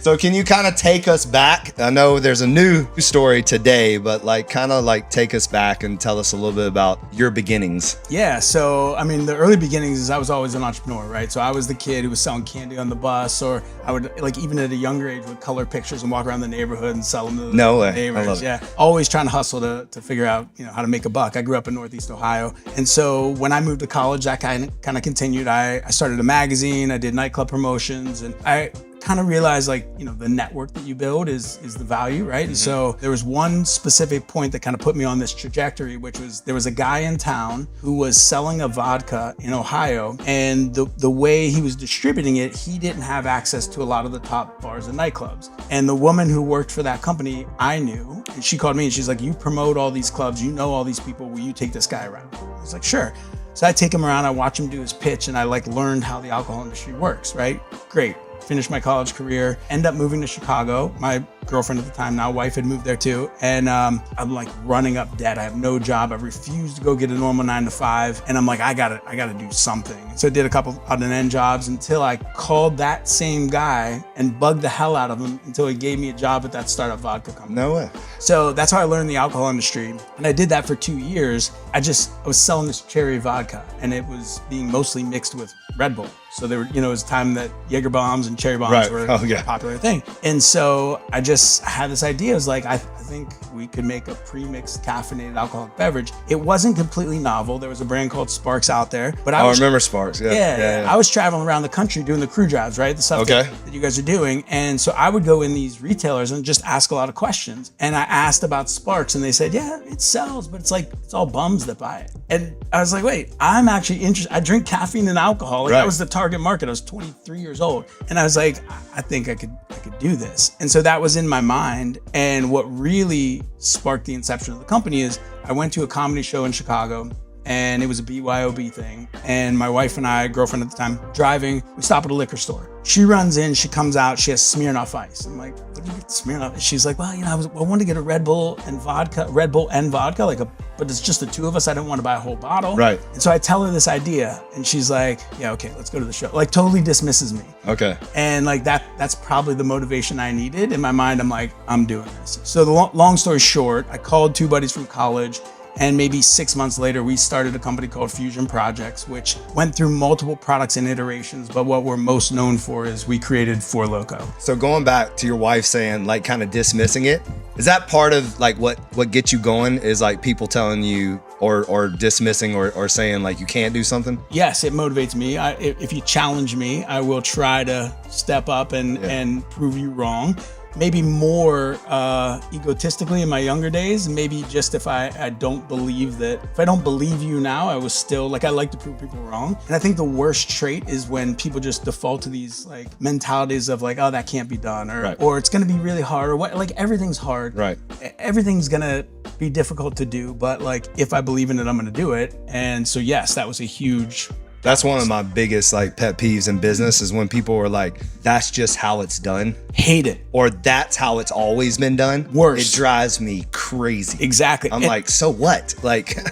So can you kind of take us back? I know there's a new story today, but like kind of like take us back and tell us a little bit about your beginnings. Yeah. So, I mean, the early beginnings is I was always an entrepreneur, right? So I was the kid who was selling candy on the bus, or I would like even at a younger age would color pictures and walk around the neighborhood and sell them to the neighbors. I love it. Yeah. Always trying to hustle to figure out, how to make a buck. I grew up in Northeast Ohio. And so when I moved to college, that kind of continued. I started a magazine, I did nightclub promotions, and I kind of realized the network that you build is the value, right? And so there was one specific point that kind of put me on this trajectory, which was there was a guy in town who was selling a vodka in Ohio, and the way he was distributing it, he didn't have access to a lot of the top bars and nightclubs. And the woman who worked for that company, I knew, and she called me and she's like, you promote all these clubs, you know all these people, will you take this guy around? I was like, sure. So I take him around, I watch him do his pitch, and I learned how the alcohol industry works, right? Great. Finished my college career, end up moving to Chicago. My girlfriend at the time, now wife, had moved there too. And I'm running up debt. I have no job. I refused to go get a normal 9 to 5. And I'm like, I gotta do something. So I did a couple odd and end jobs until I called that same guy and bugged the hell out of him until he gave me a job at that startup vodka company. No way. So that's how I learned the alcohol industry. And I did that for 2 years. I was selling this cherry vodka, and it was being mostly mixed with Red Bull. So there were, it was a time that Jaeger bombs and cherry bombs were a popular thing. And so I had this idea. I was like, I think we could make a pre-mixed caffeinated alcoholic beverage. It wasn't completely novel. There was a brand called Sparks out there, but I remember Sparks. Yeah. I was traveling around the country doing the crew drives, right? The stuff that you guys are doing. And so I would go in these retailers and just ask a lot of questions. And I asked about Sparks, and they said, yeah, it sells, but it's all bums that buy it. And I was like, wait, I'm actually interested. I drink caffeine and alcohol. That was the target market. I was 23 years old. And I was like, I think I could do this. And so that was in my mind. And what really sparked the inception of the company is I went to a comedy show in Chicago, and it was a BYOB thing. And my wife and I, girlfriend at the time, driving, we stop at a liquor store. She runs in, she comes out, she has Smirnoff Ice. I'm like, what do you get Smirnoff? She's like, well, I wanted to get a Red Bull and vodka, but it's just the two of us. I didn't want to buy a whole bottle. Right. And so I tell her this idea, and she's like, yeah, okay, let's go to the show. Totally dismisses me. Okay. And that's probably the motivation I needed. In my mind, I'm like, I'm doing this. So the long story short, I called two buddies from college, and maybe 6 months later, we started a company called Fusion Projects, which went through multiple products and iterations. But what we're most known for is we created For Loko. So going back to your wife saying, kind of dismissing it, is that part of what gets you going? Is people telling you or dismissing or saying you can't do something? Yes, it motivates me. If you challenge me, I will try to step up and prove you wrong. Maybe more egotistically in my younger days. Maybe just if I don't believe you now, I was still I like to prove people wrong. And I think the worst trait is when people just default to these mentalities of oh, that can't be done, or it's going to be really hard, or what. Everything's hard. Right. Everything's going to be difficult to do, but if I believe in it, I'm going to do it. And so yes, that was a huge. That's one of my biggest pet peeves in business is when people are like, that's just how it's done. Hate it. Or that's how it's always been done. Worse. It drives me crazy. Exactly. I'm so what?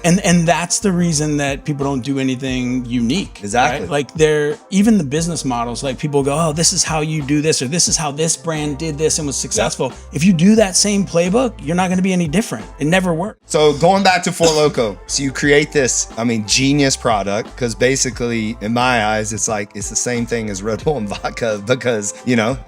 And that's the reason that people don't do anything unique. Exactly. Right? Even the business models, people go, oh, this is how you do this, or this is how this brand did this and was successful. Yep. If you do that same playbook, you're not going to be any different. It never worked. So going back to For Loko, so you create this, genius product, because basically in my eyes, it's the same thing as Red Bull and vodka because,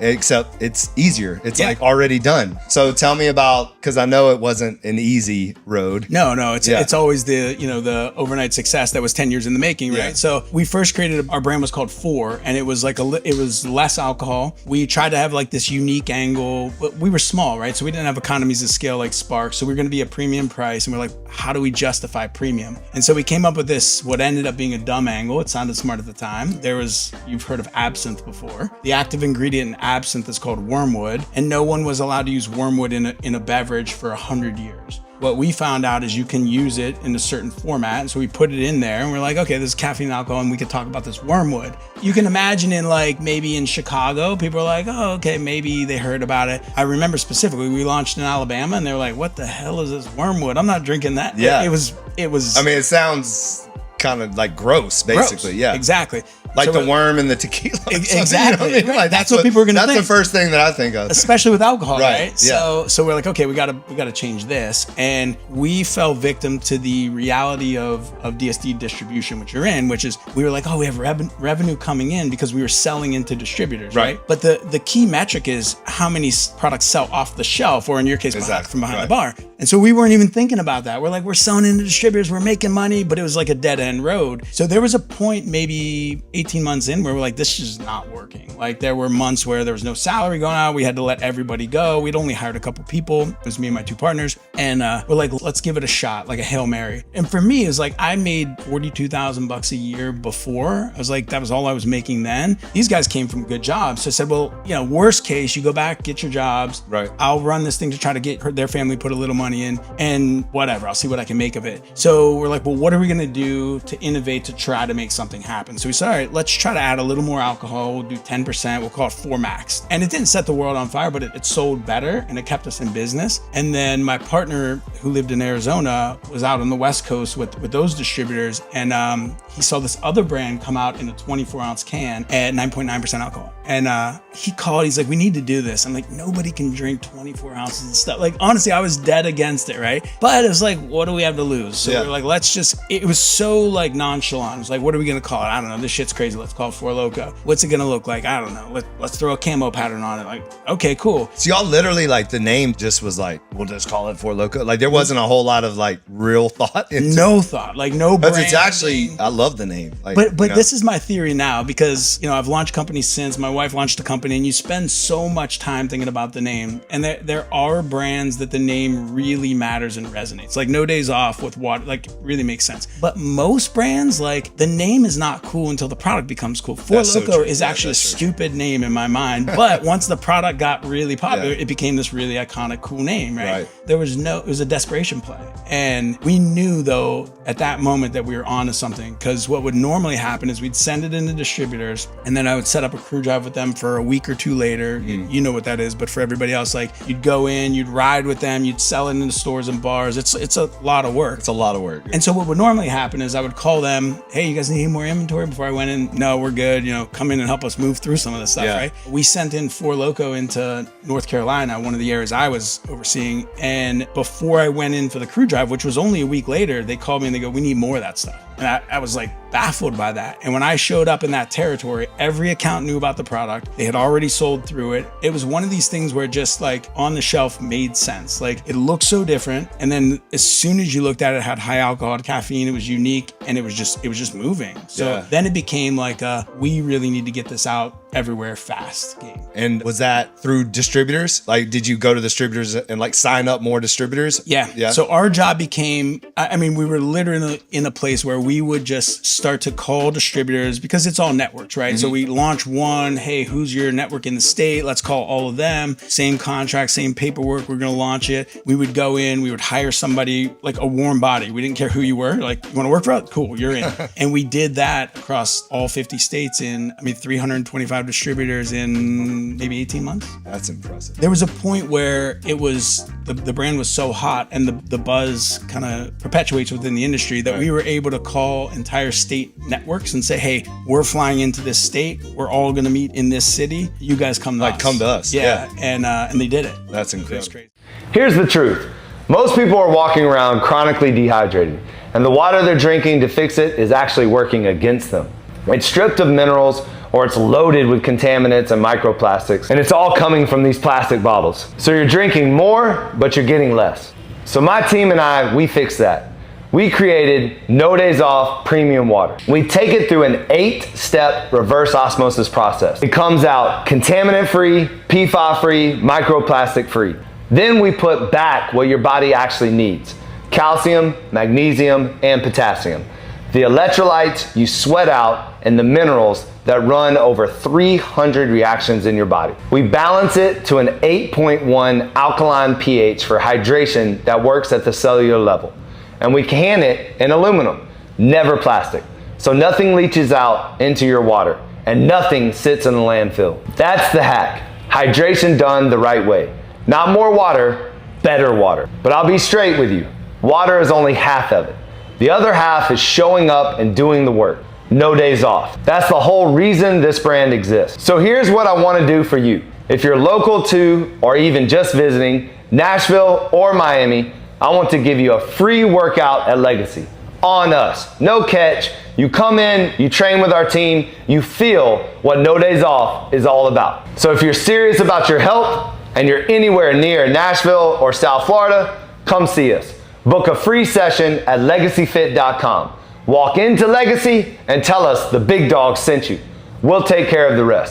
except it's easier. It's already done. So tell me about, because I know it wasn't an easy road. No, it's always the overnight success that was 10 years in the making, right? Yeah. So we first created, our brand was called Four, and it was it was less alcohol. We tried to have this unique angle, but we were small, right? So we didn't have economies of scale like Spark. So we were going to be a premium price, and we're like, how do we justify premium? And so we came up with this, what ended up being a dumb angle. It sounded smart at the time. You've heard of absinthe before. The active ingredient in absinthe is called wormwood, and no one was allowed to use wormwood in a beverage for 100 years. What we found out is you can use it in a certain format, and so we put it in there, and we're like, okay, this is caffeine and alcohol, and we could talk about this wormwood. You can imagine in maybe in Chicago, people are like, oh, okay, maybe they heard about it. I remember specifically, we launched in Alabama, and they were like, what the hell is this wormwood? I'm not drinking that. Yeah. It was. It sounds kind of gross, basically. Gross. Yeah, exactly. Like the worm and the tequila. Exactly. You know what I mean? Like, that's what people are going to think. That's the first thing that I think of. Especially with alcohol, right? Yeah. So we're like, okay, we gotta change this. And we fell victim to the reality of DSD distribution, which you're in, which is we were like, oh, we have revenue coming in because we were selling into distributors, right? But the key metric is how many products sell off the shelf, or in your case, from behind the bar. And so we weren't even thinking about that. We're like, we're selling into distributors, we're making money, but it was like a dead end road. So there was a point maybe 18 months in where we're like, this is not working. Like there were months where there was no salary going out. We had to let everybody go. We'd only hired a couple people. It was me and my two partners. And we're like, let's give it a shot, like a Hail Mary. And for me, it was like, I made $42,000 a year before. I was like, that was all I was making then. These guys came from good jobs. So I said, well, worst case, you go back, get your jobs. Right. I'll run this thing to try to get their family, put a little money in, and whatever, I'll see what I can make of it. So we're like, well, what are we gonna do to innovate to try to make something happen? So we said, all right, let's try to add a little more alcohol. We'll do 10%, we'll call it 4 max. And it didn't set the world on fire, but it sold better and it kept us in business. And then my partner who lived in Arizona was out on the West Coast with those distributors, and he saw this other brand come out in a 24-ounce can at 9.9% alcohol. And he called, he's like, we need to do this. I'm like, nobody can drink 24 ounces of stuff. Like, honestly, I was dead against it, right? But it was like, what do we have to lose? So we're like, it was so like nonchalant. It was like, what are we going to call it? I don't know. This shit's crazy. Let's call it Four Loko. What's it going to look like? I don't know. Let's throw a camo pattern on it. Like, okay, cool. So y'all literally, like, the name just was like, we'll just call it Four Loko. Like, there wasn't a whole lot of like real thought into no thought, like no brand. It's actually, I love the name. Like, but this is my theory now, because I've launched companies since. My wife launched a company, and you spend so much time thinking about the name, and there are brands that the name really matters and resonates. Like No Days Off with water, like really makes sense. But most brands, like the name is not cool until the product becomes cool. Four Loko is actually a stupid name in my mind, but once the product got really popular, it became this really iconic, cool name, right? It was a desperation play. And we knew though at that moment that we were onto something, because what would normally happen is we'd send it into distributors, and then I would set up a crew drive with them for a week or two later. You know what that is, but for everybody else, like you'd go in, you'd ride with them, you'd sell it in the stores and bars. It's a lot of work. It's a lot of work. And so what would normally happen is I would call them, hey, you guys need more inventory before I went in? No, we're good. Come in and help us move through some of this stuff, right? We sent in Four Loko into North Carolina, one of the areas I was overseeing. And before I went in for the crew drive, which was only a week later, they called me and they go, we need more of that stuff. And I was like baffled by that. And when I showed up in that territory, every account knew about the product. They had already sold through it. It was one of these things where just like on the shelf made sense. Like it looked so different. And then as soon as you looked at it, it had high alcohol, caffeine, it was unique, and it was just moving. So then it became like we really need to get this out everywhere fast game. And was that through distributors? Like, did you go to distributors and like sign up more distributors? Yeah. So our job became, we were literally in a place where we would just start to call distributors, because it's all networks, right? So we launch one, hey, who's your network in the state? Let's call all of them. Same contract, same paperwork. We're going to launch it. We would go in, we would hire somebody, like a warm body. We didn't care who you were. Like, you want to work for us? Cool, you're in. And we did that across all 50 states in, 325 distributors in maybe 18 months. That's impressive. There was a point where it was, the brand was so hot, and the buzz kind of perpetuates within the industry, that we were able to call entire state networks and say, hey, we're flying into this state. We're all going to meet in this city. You guys come to us. Come to us. Yeah. And they did it. That's incredible. Crazy. Here's the truth. Most people are walking around chronically dehydrated, and the water they're drinking to fix it is actually working against them. It's stripped of minerals, or it's loaded with contaminants and microplastics, and it's all coming from these plastic bottles. So you're drinking more, but you're getting less. So my team and I, we fixed that. We created No Days Off Premium Water. We take it through an 8-step reverse osmosis process. It comes out contaminant-free, PFAS-free, microplastic-free. Then we put back what your body actually needs: calcium, magnesium, and potassium. The electrolytes you sweat out, and the minerals that run over 300 reactions in your body. We balance it to an 8.1 alkaline pH for hydration that works at the cellular level. And we can it in aluminum, never plastic. So nothing leaches out into your water, and nothing sits in the landfill. That's the hack. Hydration done the right way. Not more water, better water. But I'll be straight with you. Water is only half of it. The other half is showing up and doing the work. no days off. That's the whole reason this brand exists. So here's what I want to do for you. If you're local to, or even just visiting, Nashville or Miami, I want to give you a free workout at Legacy. On us, no catch. You come in, you train with our team, you feel what No Days Off is all about. So if you're serious about your health and you're anywhere near Nashville or South Florida, come see us. Book a free session at legacyfit.com. Walk into Legacy and tell us the big dog sent you. We'll take care of the rest.